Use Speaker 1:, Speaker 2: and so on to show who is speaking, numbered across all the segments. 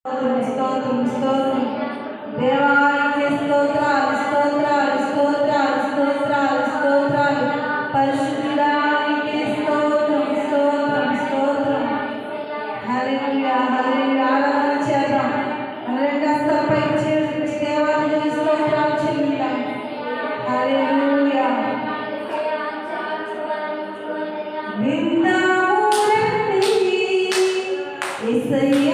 Speaker 1: స్తోత్రం స్తోత్రం దేవానికి స్తోత్రాలు స్తోత్రాలు స్తోత్రాలు స్తోత్రాలు స్తోత్రాలు పరిశుద్ధానికి స్తోత్రం స్తోత్రం స్తోత్రం హల్లెలూయా హల్లెలూయా ఆరాధన చేద్దాం రెండు హస్తాలపై చేసి దేవానికి స్తోత్రాలు చెల్లిద్దాం హల్లెలూయా విందాము రండి యేసయ్య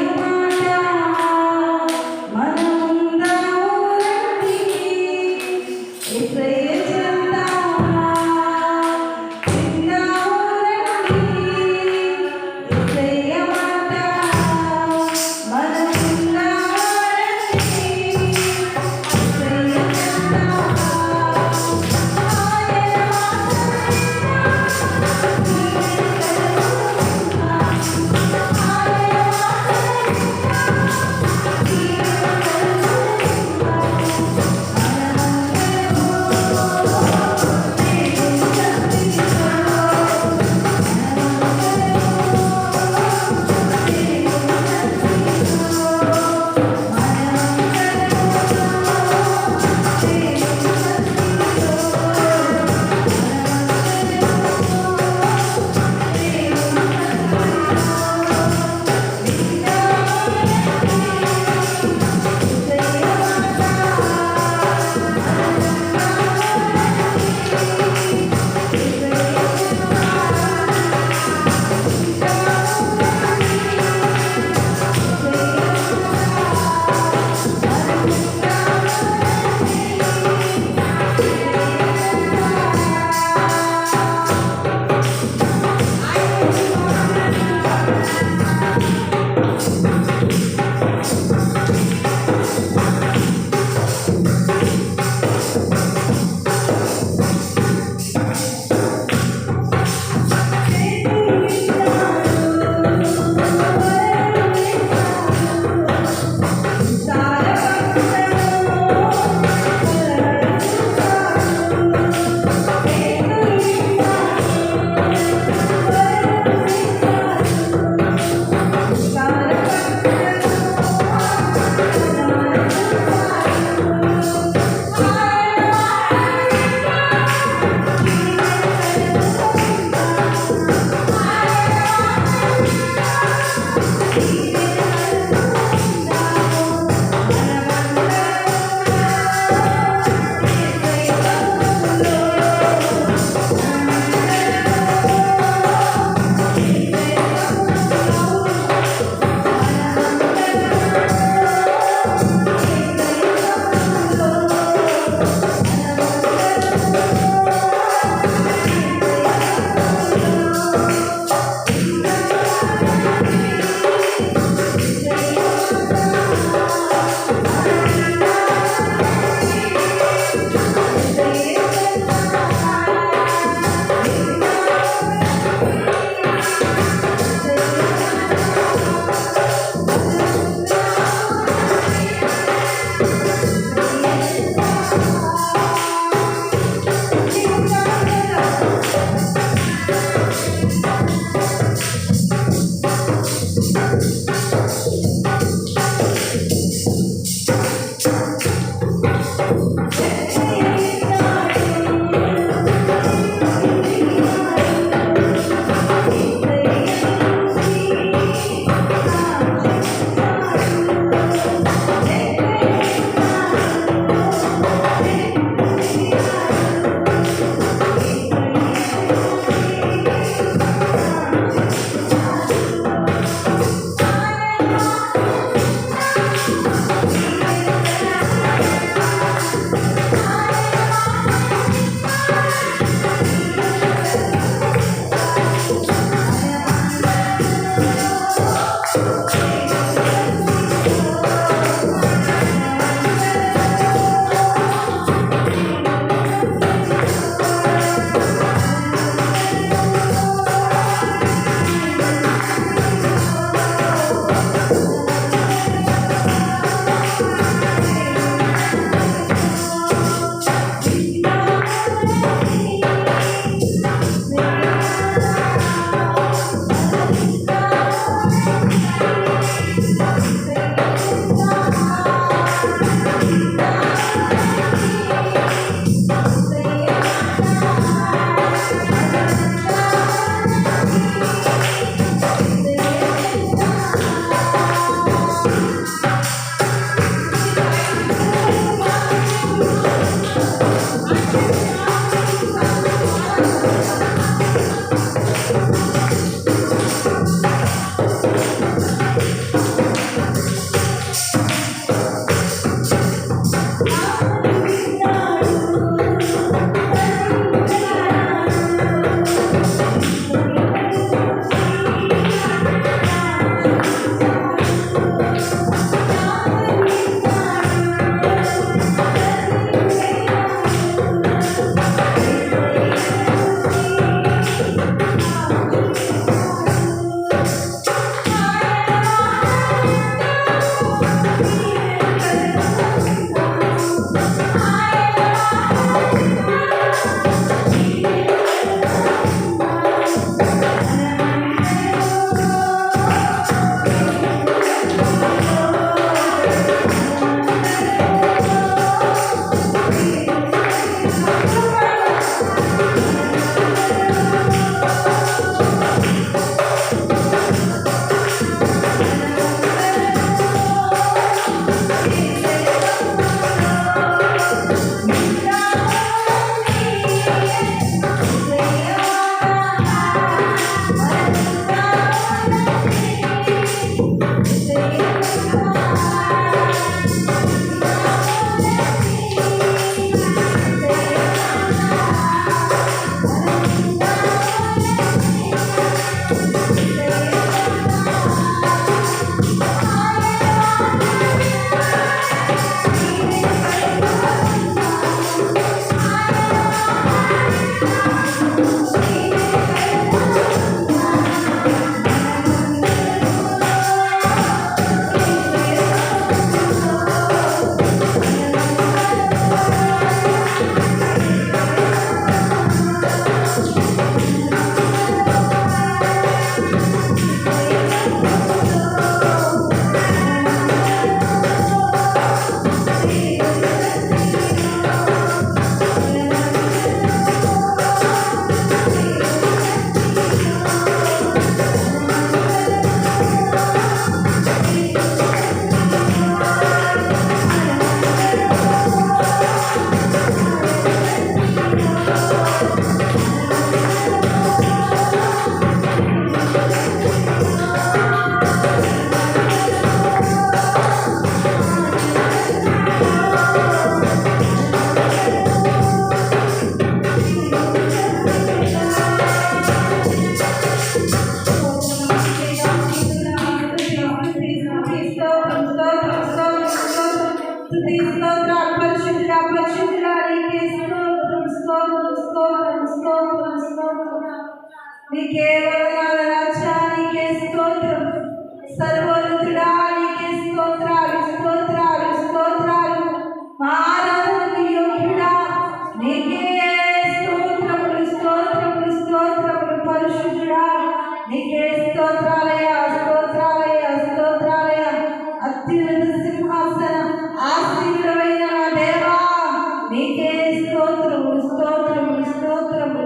Speaker 1: స్తుతి స్తోత్రాలు పరిశుద్ధుడా పరిశుద్ధుడా నీకే స్తోత్రం స్తోత్రం స్తోత్రం స్తోత్రం స్తోత్రం నీకే వందనాలు రాజా నీకే స్తోత్రం సర్వోన్నతుడా నీకే స్తోత్రాలు స్తోత్రాలు స్తోత్రాలు మా ఆరాధనకు యోగ్యుడా నీకే స్తోత్రములు స్తోత్రములు స్తోత్రములు పరిశుద్ధుడా నీకే స్తోత్రాలయ స్తోత్రాలయ స్తోత్రాలయ అత్యున్నత సింహాసన ఆశీర్వైన నా దేవా నీకే స్తోత్రములు స్తోత్రములు స్తోత్రములు.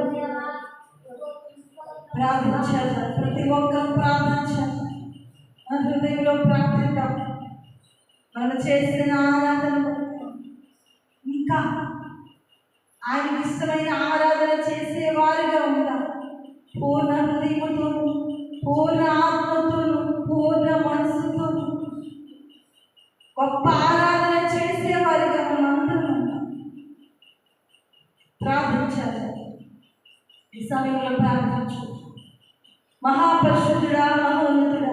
Speaker 1: ప్రార్థించాలి ప్రతి ఒక్కరు ప్రార్థించాలి మన హృదయంలో ప్రార్థిద్దాం. మనం చేసిన ఆరాధన ఇంకా ఆయనకి ఇష్టమైన ఆరాధన చేసేవారుగా ఉంటాం. పూర్ణ హృదయముతోను పూర్ణ ఆత్మతోను పూర్ణ మనసుతోను గొప్ప ఆరాధన చేసేవారుగా మనం అందరం ఉంటాం. ప్రార్థించాలి. ఈ సమయంలో ప్రార్థించు. మహాపరిశుద్ధుడా మహోన్నతుడా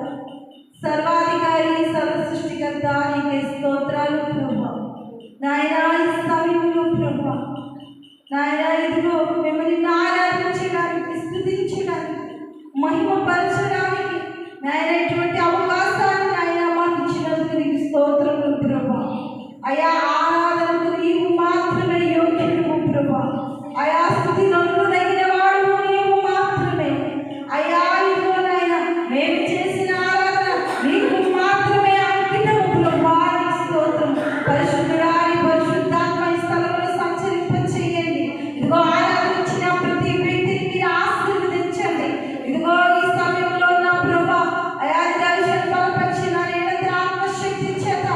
Speaker 1: సర్వాధికారి సర్వ సృష్టికర్త నీకే స్తోత్రాలు ప్రభువా. నాయనా ఈ సమయంలో ప్రభువా నాయనా ఇదిగో మిమ్మల్ని ఆరాధించడానికి స్తుతించడానికి మహిమపరచడానికి నాయన ఇటువంటి అవకాశాన్ని నాయన మాకు ఇచ్చినందుకు నీకు స్తోత్రములు ప్రభువా. అయా ఆరాధనకు నీవు మాత్రమే యోగ్యుడు ప్రభువా. అయా స్తుతి నొందదగిన వాడు నీవు మాత్రమే. అయా ఇదిగో నాయన మేము చేసిన ఆరాధన నీకు మాత్రమే అంకితము ప్రభువా. నీకు స్తోత్రం. పరిశుద్ధుడా నీ పరిశుద్ధాత్మ ఈ స్థలంలో సంచరింపచేయండి. ఇదిగో ఆరాధించిన ప్రతి వ్యక్తిని మీరు ఆశీర్వదించండి. ఇదిగో ఈ సమయంలో నా ప్రభువా అయా దర్శనం బలపరిచిన నిరంతర ఆత్మశక్తి చేత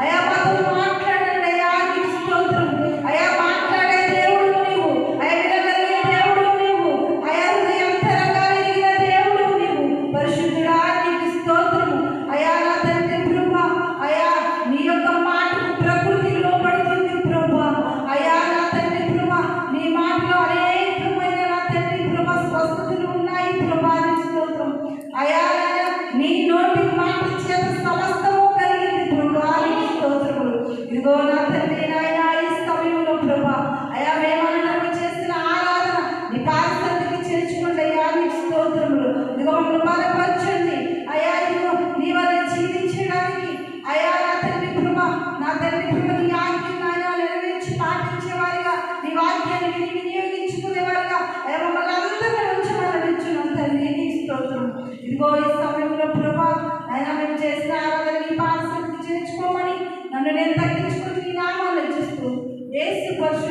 Speaker 1: అయా మాతో మాట్లాడండి. అయా నీకు స్తోత్రం. అయా మాట్లాడే దేవుడు నీవు. అయా వినగలిగే దేవుడు నీవు. అయా హృదయంతరంగా ఎరిగిన దేవుడు నీవు. పరిశుద్ధుడా నీకు స్తోత్రము. అయా నా తండ్రి ప్రభువా అయా నీ యొక్క మాటకు ప్రకృతి లోబడుతుంది ప్రభువా. అయా నా తండ్రి ప్రభువా నీ మాటలో అనేకమైన నా తండ్రి ప్రభువా స్వస్థతలు ఉన్నాయి ప్రభువా. నీకు స్తోత్రం. అయా నీ నోటి మాట చేత సమస్తము కలిగింది ప్రభువా. నీకు స్తోత్రములు. ఇదిగో నా తండ్రి నాయనా ఈ సమయంలో ప్రభువా అయా మేమందరూ చేసిన ఆరాధన నీ పాదసన్నిధికి చేర్చుకోండి. అయ్యా నీకు స్తోత్రములు. ఇదిగో మమ్మల్ని బలపరచండి. అయా ఇదిగో నీ వల్ల జీవించడానికి అయా నా తండ్రి ప్రభువా నా తండ్రి ప్రభువా నీ ఆజ్ఞ నాయన నెరవేర్చి పాటించేవారిగా నీ వాక్యాన్ని వినియోగించుకునేవారిగా అయా మమ్మల్ని అందరినీ ఉంచమని తండ్రి నీకు స్తోత్రం. ఇదిగో ఈ సమయంలో ప్రభువా అయినా మేము చేసిన ఆరాధన నీ పాదసన్నిధికి చేర్చుకోమని నన్ను నేను తగ్గించుకుని నీ నామాన్ని చూస్తూ యేసు పరిశుద్ధ